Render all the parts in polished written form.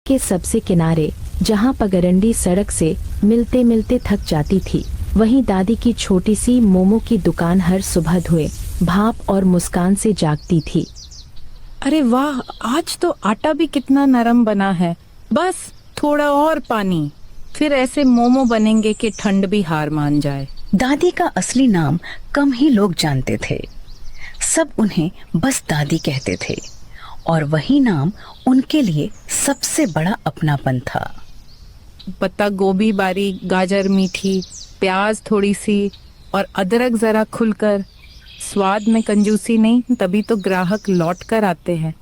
के सबसे किनारे, जहाँ पगडंडी सड़क से मिलते मिलते थक जाती थी, वहीं दादी की छोटी सी मोमो की दुकान हर सुबह धुएं, भाप और मुस्कान से जागती थी। अरे वाह, आज तो आटा भी कितना नरम बना है। बस थोड़ा और पानी, फिर ऐसे मोमो बनेंगे कि ठंड भी हार मान जाए। दादी का असली नाम कम ही लोग जानते थे। सब उन्हें बस दादी कहते थे और वही नाम उनके लिए सबसे बड़ा अपनापन था। पत्ता गोभी बारीक, गाजर मीठी, प्याज थोड़ी सी और अदरक जरा खुलकर। स्वाद में कंजूसी नहीं, तभी तो ग्राहक लौट कर आते हैं।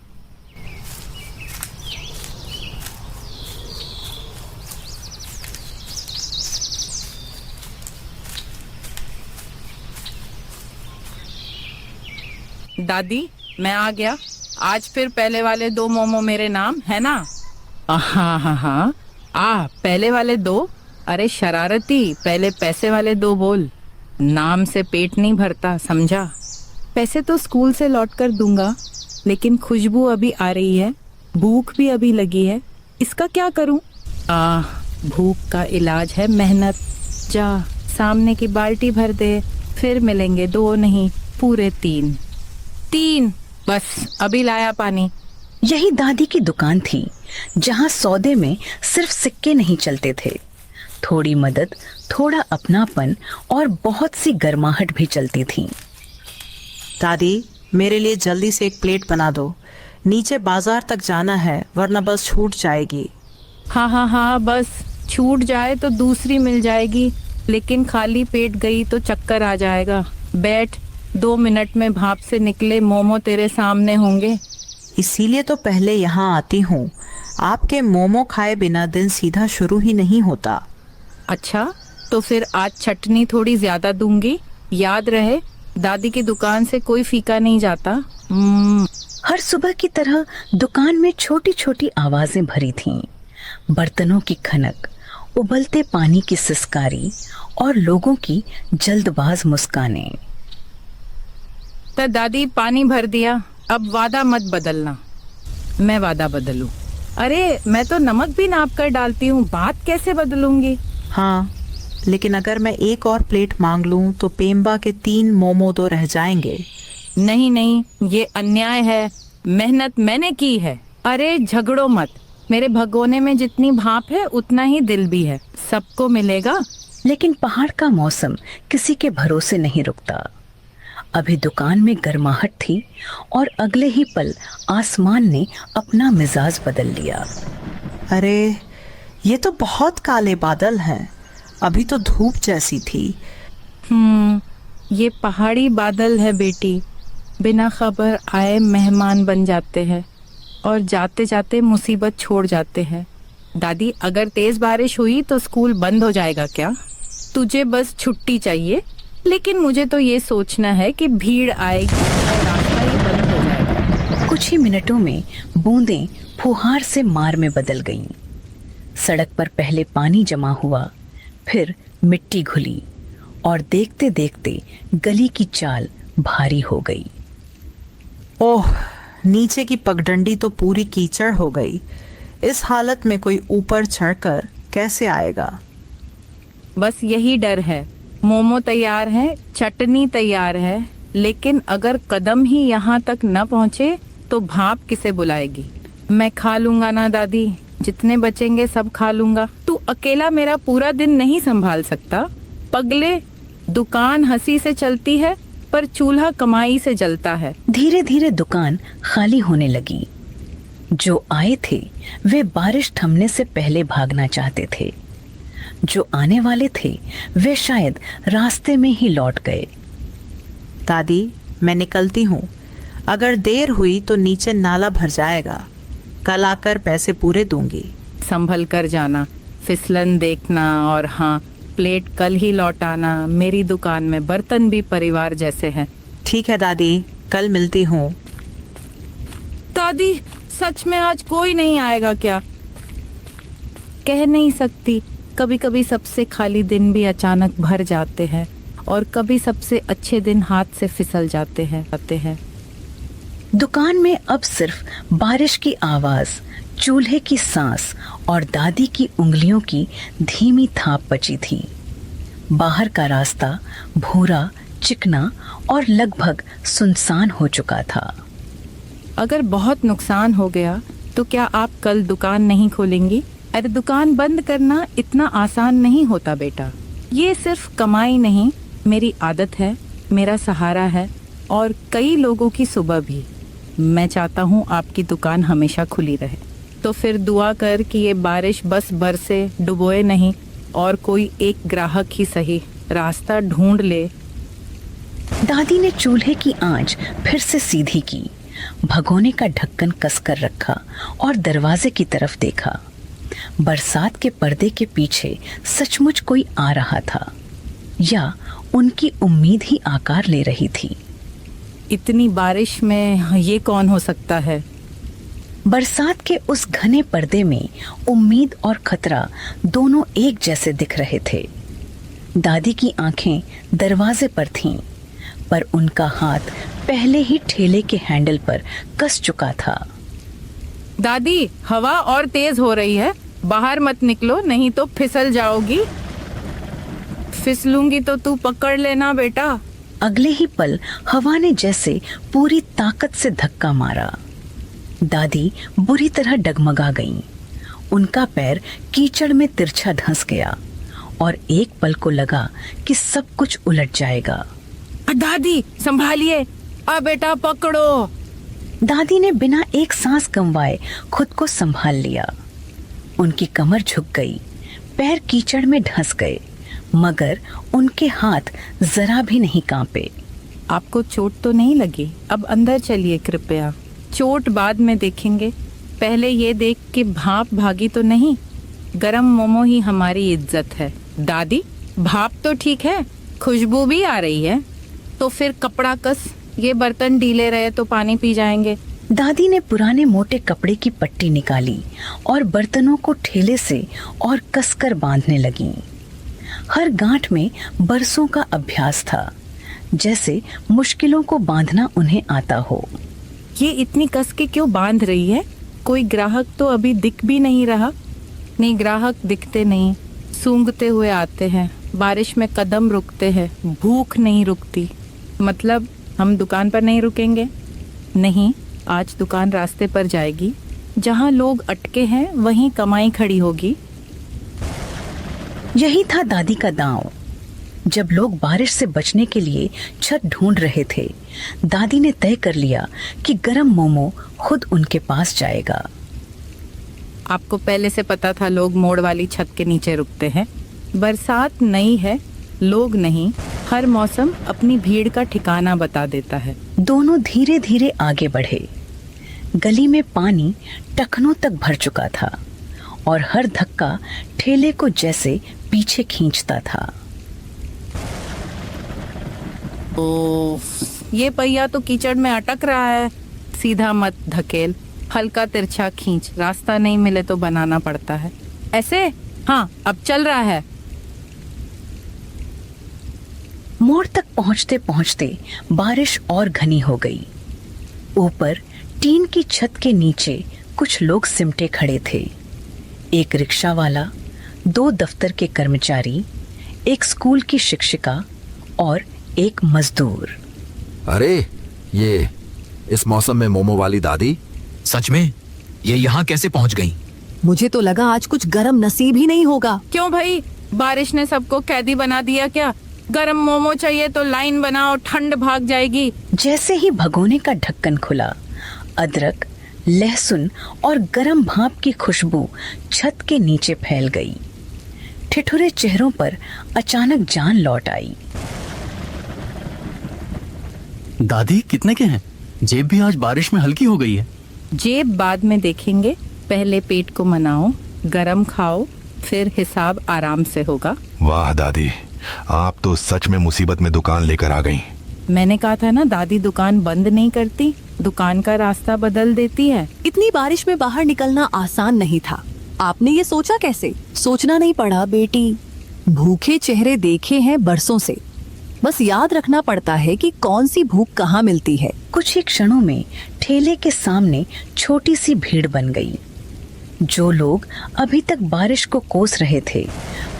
दादी, मैं आ गया। आज फिर पहले वाले 2 मोमो मेरे नाम है ना? हाँ हाँ हाँ, पहले वाले 2। अरे शरारती, पहले पैसे वाले 2 बोल। नाम से पेट नहीं भरता, समझा? पैसे तो स्कूल से लौट कर दूंगा, लेकिन खुशबू अभी आ रही है, भूख भी अभी लगी है। इसका क्या करूं? भूख का इलाज है मेहनत। जा, सामने की बाल्टी भर दे, फिर मिलेंगे 2 नहीं, पूरे 3। बस अभी लाया पानी। यही दादी की दुकान थी, जहाँ सौदे में सिर्फ सिक्के नहीं चलते थे, थोड़ी मदद, थोड़ा अपनापन और बहुत सी गर्माहट भी चलती थी। दादी, मेरे लिए जल्दी से एक प्लेट बना दो। नीचे बाजार तक जाना है, वरना बस छूट जाएगी। हाँ, बस छूट जाए तो दूसरी मिल जाएगी, लेकिन खाली पेट गई तो चक्कर आ जाएगा। बैठ, 2 मिनट में भाप से निकले मोमो तेरे सामने होंगे। इसीलिए तो पहले यहाँ आती हूँ। आपके मोमो खाए बिना दिन सीधा शुरू ही नहीं होता। अच्छा, तो फिर आज चटनी थोड़ी ज्यादा दूंगी। याद रहे, दादी की दुकान से कोई फीका नहीं जाता। हर सुबह की तरह दुकान में छोटी छोटी आवाजें भरी थीं। बर्तनों की खनक, उबलते पानी की सिसकारी और लोगों की जल्दबाज मुस्कानें। तो दादी, पानी भर दिया, अब वादा मत बदलना। मैं वादा बदलूं? अरे मैं तो नमक भी नाप कर डालती हूँ, बात कैसे बदलूंगी? हाँ, लेकिन अगर मैं एक और प्लेट मांग लूं तो पेम्बा के 3 मोमो तो रह जाएंगे। नहीं, ये अन्याय है। मेहनत मैंने की है। अरे झगड़ो मत, मेरे भगोने में जितनी भाप है उतना ही दिल भी है, सबको मिलेगा। लेकिन पहाड़ का मौसम किसी के भरोसे नहीं रुकता। अभी दुकान में गर्माहट थी और अगले ही पल आसमान ने अपना मिजाज बदल लिया। अरे, ये तो बहुत काले बादल हैं। अभी तो धूप जैसी थी। ये पहाड़ी बादल है बेटी, बिना खबर आए मेहमान बन जाते हैं और जाते जाते मुसीबत छोड़ जाते हैं। दादी, अगर तेज बारिश हुई तो स्कूल बंद हो जाएगा क्या? तुझे बस छुट्टी चाहिए, लेकिन मुझे तो ये सोचना है कि भीड़ आएगी और रास्ता ही बंद हो जाएगा। कुछ ही मिनटों में बूंदें फुहार से मार में बदल गईं। सड़क पर पहले पानी जमा हुआ, फिर मिट्टी घुली और देखते देखते गली की चाल भारी हो गई। ओह, नीचे की पगडंडी तो पूरी कीचड़ हो गई। इस हालत में कोई ऊपर चढ़कर कैसे आएगा? बस यही डर है। मोमो तैयार है, चटनी तैयार है, लेकिन अगर कदम ही यहाँ तक न पहुँचे तो भाप किसे बुलाएगी? मैं खा लूंगा ना दादी, जितने बचेंगे सब खा लूंगा। तू अकेला मेरा पूरा दिन नहीं संभाल सकता। पगले, दुकान हंसी से चलती है पर चूल्हा कमाई से जलता है। धीरे धीरे दुकान खाली होने लगी। जो आए थे वे बारिश थमने से पहले भागना चाहते थे। जो आने वाले थे वे शायद रास्ते में ही लौट गए। दादी, मैं निकलती हूँ। अगर देर हुई तो नीचे नाला भर जाएगा। कल आकर पैसे पूरे दूंगी। संभल कर जाना, फिसलन देखना, और हाँ, प्लेट कल ही लौटाना। मेरी दुकान में बर्तन भी परिवार जैसे हैं। ठीक है दादी, कल मिलती हूँ। दादी, सच में आज कोई नहीं आएगा क्या? कह नहीं सकती। कभी कभी सबसे खाली दिन भी अचानक भर जाते हैं और कभी सबसे अच्छे दिन हाथ से फिसल जाते हैं। दुकान में अब सिर्फ बारिश की आवाज, चूल्हे की सांस और दादी की उंगलियों की धीमी थाप बची थी। बाहर का रास्ता भूरा, चिकना और लगभग सुनसान हो चुका था। अगर बहुत नुकसान हो गया तो क्या आप कल दुकान नहीं खोलेंगी? अरे दुकान बंद करना इतना आसान नहीं होता बेटा। ये सिर्फ कमाई नहीं, मेरी आदत है, मेरा सहारा है और कई लोगों की सुबह भी। मैं चाहता हूँ आपकी दुकान हमेशा खुली रहे। तो फिर दुआ कर कि ये बारिश बस बरसे, डुबोए नहीं और कोई एक ग्राहक ही सही रास्ता ढूंढ ले। दादी ने चूल्हे की आंच फिर से सीधी की, भगोने का ढक्कन कसकर रखा और दरवाजे की तरफ देखा। बरसात के पर्दे के पीछे सचमुच कोई आ रहा था, या उनकी उम्मीद ही आकार ले रही थी। इतनी बारिश में ये कौन हो सकता है? बरसात के उस घने पर्दे में उम्मीद और खतरा दोनों एक जैसे दिख रहे थे। दादी की आंखें दरवाजे पर थीं, पर उनका हाथ पहले ही ठेले के हैंडल पर कस चुका था। दादी, हवा और तेज हो रही है, बाहर मत निकलो नहीं तो फिसल जाओगी। फिसलूंगी तो तू पकड़ लेना बेटा। अगले ही पल हवा ने जैसे पूरी ताकत से धक्का मारा। दादी बुरी तरह डगमगा गईं। उनका पैर कीचड़ में तिरछा धंस गया और एक पल को लगा कि सब कुछ उलट जाएगा। दादी संभालिए, बेटा पकड़ो। दादी ने बिना एक सांस गंवाए खुद को संभाल लिया। उनकी कमर झुक गई, पैर कीचड़ में धंस गए, मगर उनके हाथ जरा भी नहीं कांपे। आपको चोट तो नहीं लगी? अब अंदर चलिए कृपया, चोट बाद में देखेंगे। पहले ये देख कि भाप भागी तो नहीं। गरम मोमो ही हमारी इज्जत है। दादी, भाप तो ठीक है, खुशबू भी आ रही है। तो फिर कपड़ा कस, ये बर्तन ढीले रहे तो पानी पी जाएंगे। दादी ने पुराने मोटे कपड़े की पट्टी निकाली और बर्तनों को ठेले से और कसकर बांधने लगी। हर गांठ में बरसों का अभ्यास था, जैसे मुश्किलों को बांधना उन्हें आता हो। ये इतनी कस के क्यों बांध रही है? कोई ग्राहक तो अभी दिख भी नहीं रहा। नहीं, ग्राहक दिखते नहीं, सूंघते हुए आते हैं, बारिश में कदम रुकते हैं, भूख नहीं रुकती। मतलब हम दुकान पर नहीं रुकेंगे? नहीं, आज दुकान रास्ते पर जाएगी। जहाँ लोग अटके हैं वहीं कमाई खड़ी होगी। यही था दादी का दांव। जब लोग बारिश से बचने के लिए छत ढूंढ रहे थे, दादी ने तय कर लिया कि गरम मोमो खुद उनके पास जाएगा। आपको पहले से पता था लोग मोड़ वाली छत के नीचे रुकते हैं? बरसात नई है, लोग नहीं। हर मौसम अपनी भीड़ का ठिकाना बता देता है। दोनों धीरे धीरे आगे बढ़े। गली में पानी टखनों तक भर चुका था और हर धक्का ठेले को जैसे पीछे खींचता था। ये पहिया तो कीचड़ में अटक रहा है। सीधा मत धकेल, हल्का तिरछा खींच, रास्ता नहीं मिले तो बनाना पड़ता है। ऐसे? हाँ, अब चल रहा है। मोड़ तक पहुंचते पहुंचते बारिश और घनी हो गई। ऊपर टीन की छत के नीचे कुछ लोग सिमटे खड़े थे। एक रिक्शा वाला, 2 दफ्तर के कर्मचारी, एक स्कूल की शिक्षिका और एक मजदूर। अरे ये इस मौसम में मोमो वाली दादी? सच में? ये यहाँ कैसे पहुँच गई? मुझे तो लगा आज कुछ गरम नसीब ही नहीं होगा। क्यों भाई, बारिश ने सबको कैदी बना दिया क्या? गरम मोमो चाहिए तो लाइन बनाओ, ठंड भाग जाएगी। जैसे ही भगोने का ढक्कन खुला, अदरक, लहसुन और गरम भाप की खुशबू छत के नीचे फैल गई। ठिठुरे चेहरों पर अचानक जान लौट आई। दादी कितने के हैं? जेब भी आज बारिश में हल्की हो गई है। जेब बाद में देखेंगे, पहले पेट को मनाओ, गरम खाओ, फिर हिसाब आराम से होगा। वाह दादी, आप तो सच में मुसीबत में दुकान लेकर आ गईं। मैंने कहा था ना, दादी दुकान बंद नहीं करती, दुकान का रास्ता बदल देती है। इतनी बारिश में बाहर निकलना आसान नहीं था। आपने ये सोचा कैसे? सोचना नहीं पड़ा बेटी। भूखे चेहरे देखे हैं बरसों से। बस याद रखना पड़ता है कि कौन सी भूख कहाँ मिलती है। कुछ ही क्षणों में ठेले के सामने छोटी सी भीड़ बन गई। जो लोग अभी तक बारिश को कोस रहे थे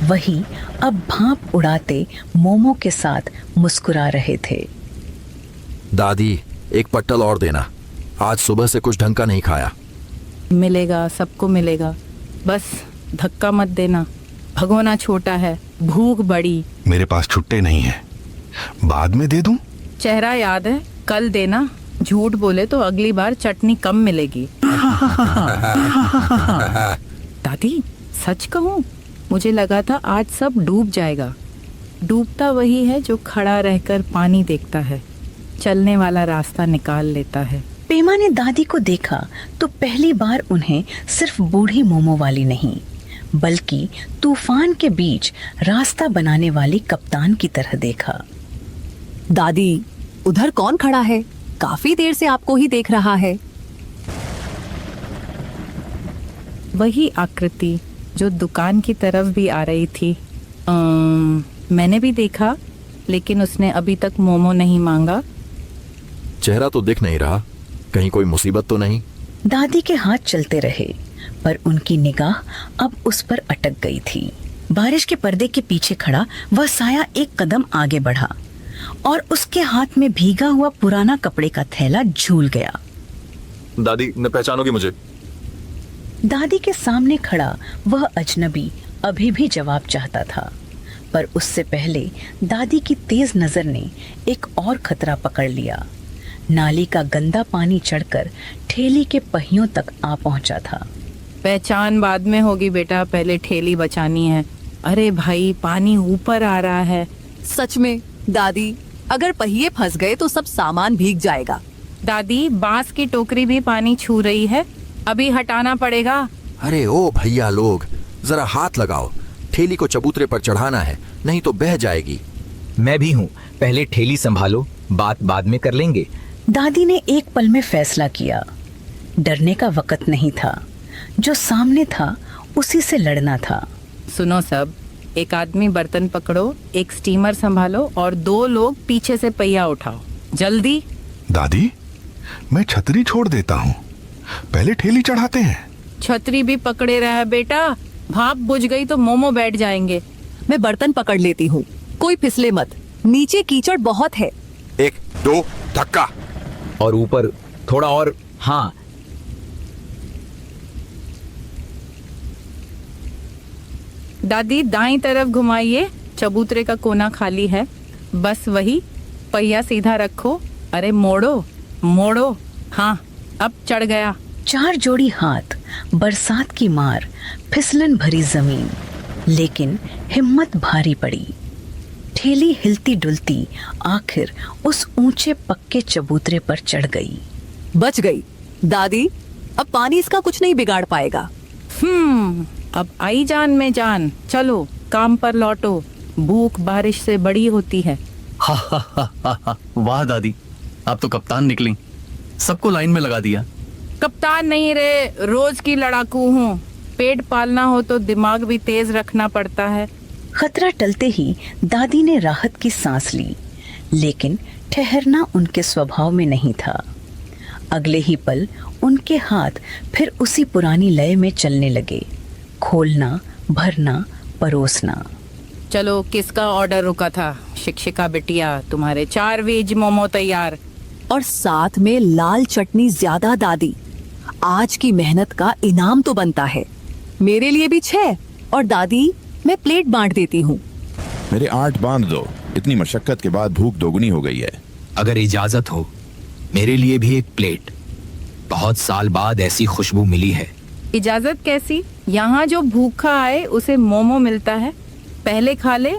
वही अब भाप उड़ाते मोमो के साथ मुस्कुरा रहे थे। दादी, एक पट्टल और देना। आज सुबह से कुछ ढंग का नहीं खाया। मिलेगा, सबको मिलेगा, बस धक्का मत देना। भगोना छोटा है, भूख बड़ी। मेरे पास छुट्टे नहीं है, बाद में दे दूं? चेहरा याद है, कल देना। झूठ बोले तो अगली बार चटनी कम मिलेगी। दादी, सच कहूँ, मुझे लगा था आज सब डूब जाएगा। डूबता वही है जो खड़ा रहकर पानी देखता है, चलने वाला रास्ता निकाल लेता है। पेमा ने दादी को देखा तो पहली बार उन्हें सिर्फ बूढ़ी मोमो वाली नहीं बल्कि तूफान के बीच रास्ता बनाने वाली कप्तान की तरह देखा। दादी, उधर कौन खड़ा है? काफी देर से आपको ही देख रहा है। वही आकृति जो दुकान की तरफ भी आ रही थी। मैंने भी देखा, लेकिन उसने अभी तक मोमो नहीं मांगा। चेहरा तो दिख नहीं रहा, कहीं कोई मुसीबत तो नहीं? दादी के हाथ चलते रहे पर उनकी निगाह अब उस पर अटक गई थी। बारिश के पर्दे के पीछे खड़ा वह साया एक कदम आगे बढ़ा और उसके हाथ में भीगा हुआ पुराना कपड़े का थैला झूल गया। दादी, न पहचानोगी मुझे? दादी के सामने खड़ा वह अजनबी अभी भी जवाब चाहता था, पर उससे पहले दादी की तेज नजर ने एक और खतरा पकड़ लिया। नाली का गंदा पानी चढ़कर ठेली के पहियों तक आ पहुंचा था। पहचान बाद में होगी बेटा, पहले ठेली बचानी है। अरे भाई, पानी ऊपर आ रहा है। सच में दादी, अगर पहिए फंस गए तो सब सामान भीग जाएगा। दादी, बांस की टोकरी भी पानी छू रही है, अभी हटाना पड़ेगा। अरे ओ भैया लोग, जरा हाथ लगाओ, ठेली को चबूतरे पर चढ़ाना है, नहीं तो बह जाएगी। मैं भी हूँ, पहले ठेली संभालो, बात बाद में कर लेंगे। दादी ने एक पल में फैसला किया। डरने का वक्त नहीं था, जो सामने था उसी से लड़ना था। सुनो सब, एक आदमी बर्तन पकड़ो, एक स्टीमर संभालो और 2 लोग पीछे से पहिया उठाओ, जल्दी। दादी, मैं छतरी छोड़ देता हूँ, पहले ठेली चढ़ाते हैं। छतरी भी पकड़े रहा बेटा, भाप बुझ गई तो मोमो बैठ जाएंगे। मैं बर्तन पकड़ लेती हूँ, कोई फिसले मत, नीचे कीचड़ बहुत है। 1 2 धक्का। और ऊपर थोड़ा और। हाँ, दादी, दाईं तरफ घुमाइए, चबूतरे का कोना खाली है, बस वही, पहिया सीधा रखो। अरे मोड़ो मोड़ो, हाँ अब चढ़ गया। 4 जोड़ी हाथ, बरसात की मार, फिसलन भरी जमीन, लेकिन हिम्मत भारी पड़ी। ठेली हिलती डुलती आखिर उस ऊंचे पक्के चबूतरे पर चढ़ गई। बच गई दादी, अब पानी इसका कुछ नहीं बिगाड़ पाएगा। अब आई जान में जान, चलो काम पर लौटो, भूख बारिश से बड़ी होती है। हा हा हा हा हा। वाह दादी, आप तो कप्तान निकली, सबको लाइन में लगा दिया। कप्तान नहीं रे, रोज की लड़ाकू हूँ। पेट पालना हो तो दिमाग भी तेज रखना पड़ता है। खतरा टलते ही दादी ने राहत की सांस ली, लेकिन ठहरना उनके स्वभाव में नहीं था। अगले ही पल उनके हाथ फिर उसी पुरानी लय में चलने लगे, खोलना, भरना, परोसना। चलो, किसका ऑर्डर रुका था? शिक्षिका बिटिया, तुम्हारे 4 वेज मोमो तैयार। और साथ में लाल चटनी ज्यादा दादी, आज की मेहनत का इनाम तो बनता है। मेरे लिए भी 6 और दादी मैं प्लेट बांट देती हूँ। मेरे 8 बांध दो, इतनी मशक्कत के बाद भूख दोगुनी हो गई है। अगर इजाजत हो, मेरे लिए भी एक प्लेट, बहुत साल बाद ऐसी खुशबू मिली है। इजाजत कैसी? यहाँ जो भूखा आए उसे मोमो मिलता है, पहले खा ले,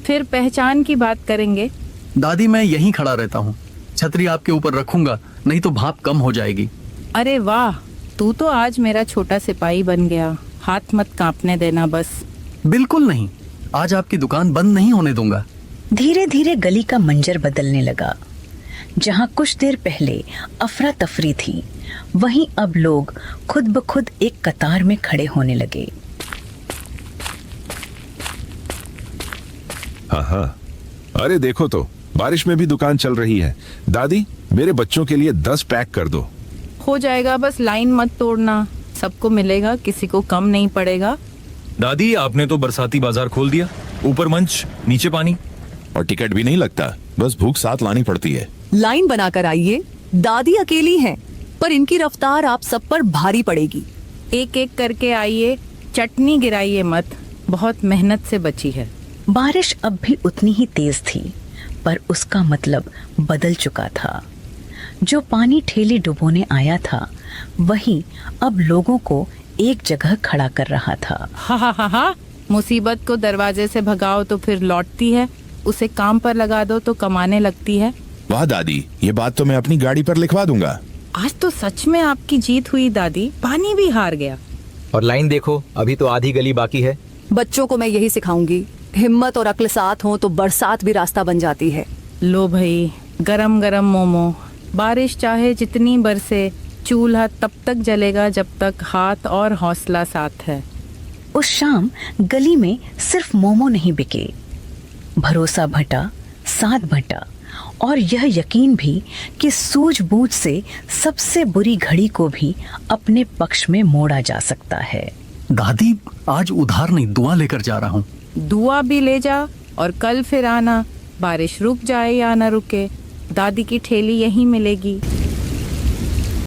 फिर पहचान की बात करेंगे। दादी, मैं यहीं खड़ा रहता हूँ, छतरी आपके ऊपर रखूंगा, नहीं तो भाप कम हो जाएगी। अरे वाह, तू तो आज मेरा छोटा सिपाही बन गया। हाथ मत कांपने देना बस। बिल्कुल नहीं, आज आपकी दुकान बंद नहीं होने दूंगा। धीरे धीरे गली का मंजर बदलने लगा। जहाँ कुछ देर पहले अफरा तफरी थी, वहीं अब लोग खुद ब खुद एक कतार में खड़े होने लगे। हाँ हाँ, अरे देखो तो, बारिश में भी दुकान चल रही है। दादी, मेरे बच्चों के लिए 10 पैक कर दो। हो जाएगा, बस लाइन मत तोड़ना, सबको मिलेगा, किसी को कम नहीं पड़ेगा। दादी आपने तो बरसाती बाजार खोल दिया, ऊपर मंच नीचे पानी। और टिकट भी नहीं लगता, बस भूख साथ लानी पड़ती है। लाइन बनाकर आइए, दादी अकेली हैं, पर इनकी रफ्तार आप सब पर भारी पड़ेगी। एक एक करके आइए, चटनी गिराइए मत, बहुत मेहनत से बची है। बारिश अब भी उतनी ही तेज थी, पर उसका मतलब बदल चुका था। जो पानी ठेली डुबोने आया था, वही अब लोगों को एक जगह खड़ा कर रहा था। हा हा हा हा, मुसीबत को दरवाजे से भगाओ तो फिर लौटती है, उसे काम पर लगा दो तो कमाने लगती है। वाह दादी, ये बात तो मैं अपनी गाड़ी पर लिखवा दूंगा। आज तो सच में आपकी जीत हुई दादी, पानी भी हार गया। और लाइन देखो, अभी तो आधी गली बाकी है। बच्चों को मैं यही सिखाऊंगी, हिम्मत और अक्ल साथ हो तो बरसात भी रास्ता बन जाती है। लो भाई, गरम गरम मोमो। बारिश चाहे जितनी बरसे, चूल्हा तब तक जलेगा जब तक हाथ और हौसला साथ है। उस शाम गली में सिर्फ मोमो नहीं बिके, भरोसा भटा, साथ भटा, और यह यकीन भी कि सूझबूझ से सबसे बुरी घड़ी को भी अपने पक्ष में मोड़ा जा सकता है। दादी, आज उधार नहीं, दुआ लेकर जा रहा हूँ। दुआ भी ले जा और कल फिर आना, बारिश रुक जाए या न रुके, दादी की ठेली यहीं मिलेगी।